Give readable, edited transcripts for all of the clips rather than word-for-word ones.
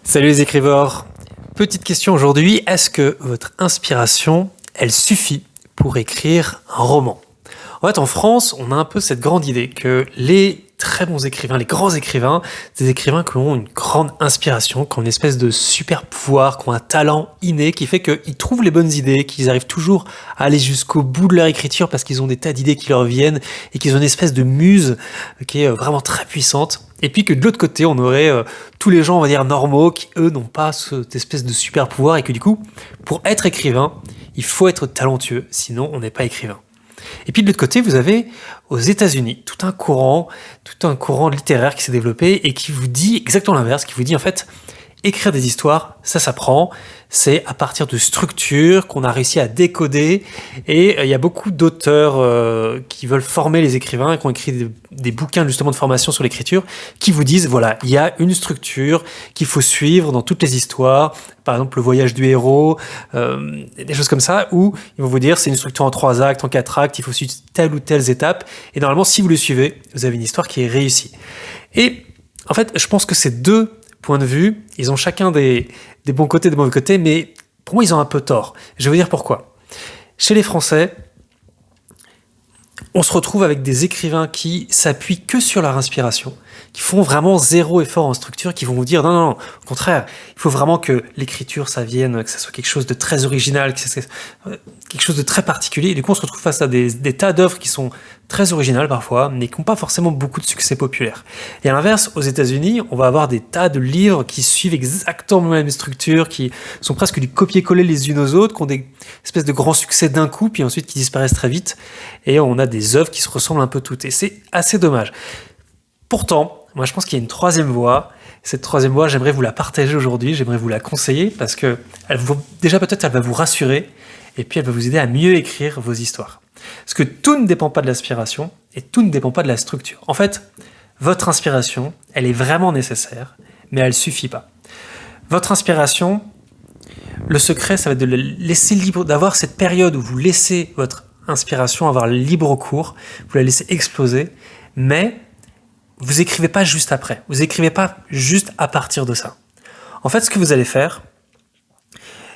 Salut les écriveurs. Petite question aujourd'hui, est-ce que votre inspiration, elle suffit pour écrire un roman? En fait, en France, on a un peu cette grande idée que les très bons écrivains, les grands écrivains, des écrivains qui ont une grande inspiration, qui ont une espèce de super pouvoir, qui ont un talent inné qui fait qu'ils trouvent les bonnes idées, qu'ils arrivent toujours à aller jusqu'au bout de leur écriture parce qu'ils ont des tas d'idées qui leur viennent et qu'ils ont une espèce de muse qui est vraiment très puissante. Et puis que de l'autre côté, on aurait tous les gens, on va dire, normaux, qui eux n'ont pas cette espèce de super pouvoir et que du coup, pour être écrivain, il faut être talentueux, sinon on n'est pas écrivain. Et puis de l'autre côté, vous avez aux États-Unis tout un courant littéraire qui s'est développé et qui vous dit exactement l'inverse, qui vous dit en fait, écrire des histoires, ça s'apprend, c'est à partir de structures qu'on a réussi à décoder et il y a beaucoup d'auteurs qui veulent former les écrivains et qui ont écrit des bouquins justement de formation sur l'écriture qui vous disent voilà, il y a une structure qu'il faut suivre dans toutes les histoires, par exemple le voyage du héros, des choses comme ça où ils vont vous dire c'est une structure en 3 actes, en 4 actes, il faut suivre telle ou telle étape et normalement si vous le suivez, vous avez une histoire qui est réussie. Et en fait, je pense que ces deux points de vue, ils ont chacun des bons côtés, des mauvais côtés, mais pour moi, ils ont un peu tort. Je vais vous dire pourquoi. Chez les Français, on se retrouve avec des écrivains qui s'appuient que sur leur inspiration, qui font vraiment zéro effort en structure, qui vont vous dire non, au contraire, il faut vraiment que l'écriture, ça vienne, que ça soit quelque chose de très original, que ça soit quelque chose de très particulier. Et du coup, on se retrouve face à des tas d'œuvres qui sont très originales parfois, mais qui n'ont pas forcément beaucoup de succès populaire. Et à l'inverse, aux États-Unis, on va avoir des tas de livres qui suivent exactement la même structure, qui sont presque du copier-coller les unes aux autres, qui ont des espèces de grands succès d'un coup, puis ensuite qui disparaissent très vite. Et on a des œuvres qui se ressemblent un peu toutes. Et c'est assez dommage. Pourtant, moi je pense qu'il y a une troisième voie. Cette troisième voie, j'aimerais vous la partager aujourd'hui, j'aimerais vous la conseiller, parce que déjà peut-être elle va vous rassurer, et puis elle va vous aider à mieux écrire vos histoires. Parce que tout ne dépend pas de l'inspiration, et tout ne dépend pas de la structure. En fait, votre inspiration, elle est vraiment nécessaire, mais elle ne suffit pas. Votre inspiration, le secret, ça va être de la laisser libre, d'avoir cette période où vous laissez votre inspiration avoir libre cours, vous la laissez exploser, mais vous écrivez pas juste après, vous écrivez pas juste à partir de ça. En fait, ce que vous allez faire,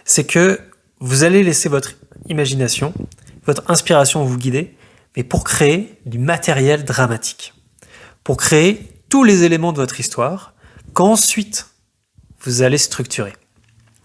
c'est que vous allez laisser votre imagination, votre inspiration vous guider, mais pour créer du matériel dramatique, pour créer tous les éléments de votre histoire, qu'ensuite vous allez structurer.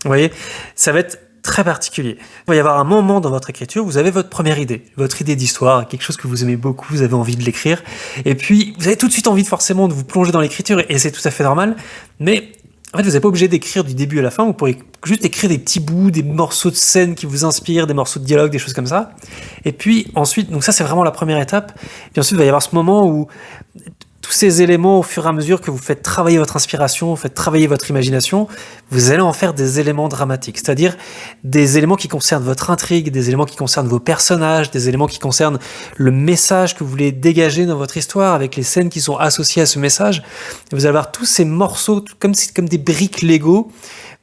Vous voyez, ça va être très particulier. Il va y avoir un moment dans votre écriture, vous avez votre première idée, votre idée d'histoire, quelque chose que vous aimez beaucoup, vous avez envie de l'écrire, et puis vous avez tout de suite envie forcément de vous plonger dans l'écriture, et c'est tout à fait normal, mais en fait vous n'êtes pas obligé d'écrire du début à la fin, vous pourrez juste écrire des petits bouts, des morceaux de scène qui vous inspirent, des morceaux de dialogue, des choses comme ça, et puis ensuite, donc ça c'est vraiment la première étape, et puis ensuite il va y avoir ce moment où tous ces éléments, au fur et à mesure que vous faites travailler votre inspiration, vous faites travailler votre imagination, vous allez en faire des éléments dramatiques, c'est-à-dire des éléments qui concernent votre intrigue, des éléments qui concernent vos personnages, des éléments qui concernent le message que vous voulez dégager dans votre histoire, avec les scènes qui sont associées à ce message. Vous allez avoir tous ces morceaux, comme des briques Lego,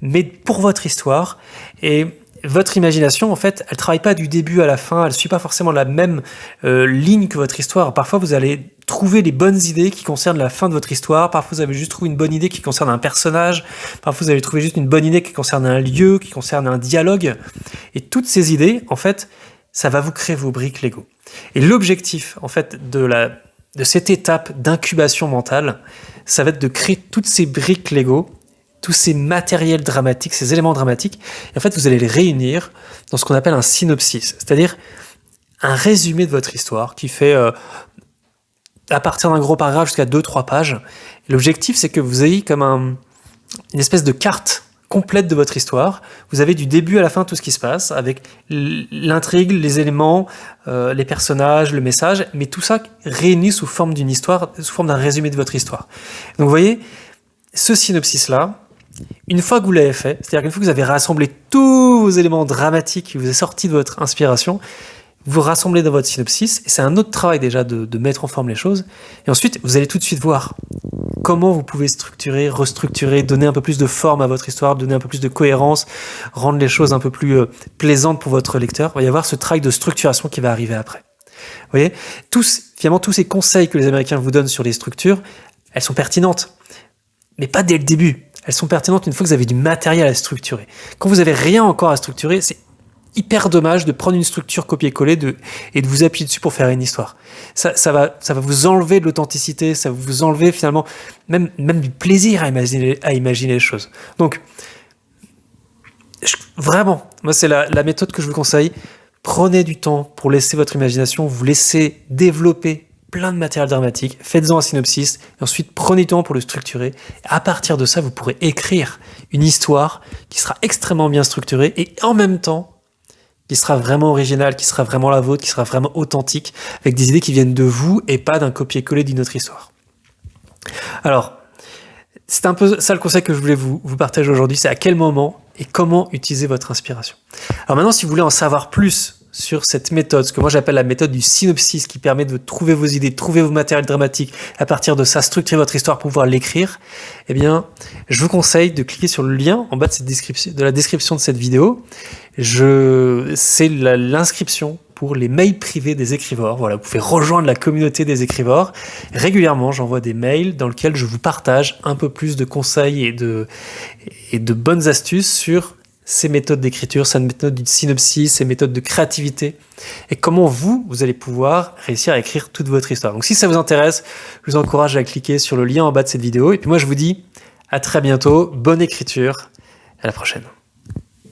mais pour votre histoire. Et votre imagination, en fait, elle travaille pas du début à la fin, elle suit pas forcément la même ligne que votre histoire. Parfois, vous allez trouver les bonnes idées qui concernent la fin de votre histoire. Parfois, vous avez juste trouvé une bonne idée qui concerne un personnage. Parfois, vous allez trouver juste une bonne idée qui concerne un lieu, qui concerne un dialogue. Et toutes ces idées, en fait, ça va vous créer vos briques Lego. Et l'objectif, en fait, de cette étape d'incubation mentale, ça va être de créer toutes ces briques Lego, tous ces matériels dramatiques, ces éléments dramatiques, et en fait, vous allez les réunir dans ce qu'on appelle un synopsis, c'est-à-dire un résumé de votre histoire qui fait, à partir d'un gros paragraphe jusqu'à 2-3 pages. Et l'objectif, c'est que vous ayez comme une espèce de carte complète de votre histoire. Vous avez du début à la fin tout ce qui se passe, avec l'intrigue, les éléments, les personnages, le message, mais tout ça réuni sous forme d'une histoire, sous forme d'un résumé de votre histoire. Donc vous voyez, ce synopsis-là, une fois que vous l'avez fait, c'est-à-dire qu'une fois que vous avez rassemblé tous vos éléments dramatiques qui vous est sortis de votre inspiration, vous rassemblez dans votre synopsis, et c'est un autre travail déjà de mettre en forme les choses, et ensuite vous allez tout de suite voir comment vous pouvez structurer, restructurer, donner un peu plus de forme à votre histoire, donner un peu plus de cohérence, rendre les choses un peu plus plaisantes pour votre lecteur. Il va y avoir ce travail de structuration qui va arriver après. Vous voyez, finalement tous ces conseils que les Américains vous donnent sur les structures, elles sont pertinentes, mais pas dès le début. elles sont pertinentes une fois que vous avez du matériel à structurer. Quand vous avez rien encore à structurer, c'est hyper dommage de prendre une structure copier-coller et de vous appuyer dessus pour faire une histoire. Ça va vous enlever de l'authenticité, ça va vous enlever finalement même du plaisir à imaginer les choses. Donc, vraiment, moi c'est la méthode que je vous conseille. Prenez du temps pour laisser votre imagination vous laisser développer plein de matériel dramatique, faites-en un synopsis, et ensuite prenez du temps pour le structurer. À partir de ça, vous pourrez écrire une histoire qui sera extrêmement bien structurée et en même temps qui sera vraiment originale, qui sera vraiment la vôtre, qui sera vraiment authentique, avec des idées qui viennent de vous et pas d'un copier-coller d'une autre histoire. Alors, c'est un peu ça le conseil que je voulais vous partager aujourd'hui, c'est à quel moment et comment utiliser votre inspiration. Alors maintenant, si vous voulez en savoir plus sur cette méthode, ce que moi j'appelle la méthode du synopsis, qui permet de trouver vos idées, de trouver vos matériels dramatiques, à partir de ça, structurer votre histoire pour pouvoir l'écrire, eh bien, je vous conseille de cliquer sur le lien en bas de la description de cette vidéo. C'est l'inscription pour les mails privés des écrivores. Voilà, vous pouvez rejoindre la communauté des écrivores. Régulièrement, j'envoie des mails dans lesquels je vous partage un peu plus de conseils et de bonnes astuces sur ces méthodes d'écriture, ces méthodes du synopsis, ces méthodes de créativité, et comment vous allez pouvoir réussir à écrire toute votre histoire. Donc si ça vous intéresse, je vous encourage à cliquer sur le lien en bas de cette vidéo, et puis moi je vous dis à très bientôt, bonne écriture, à la prochaine.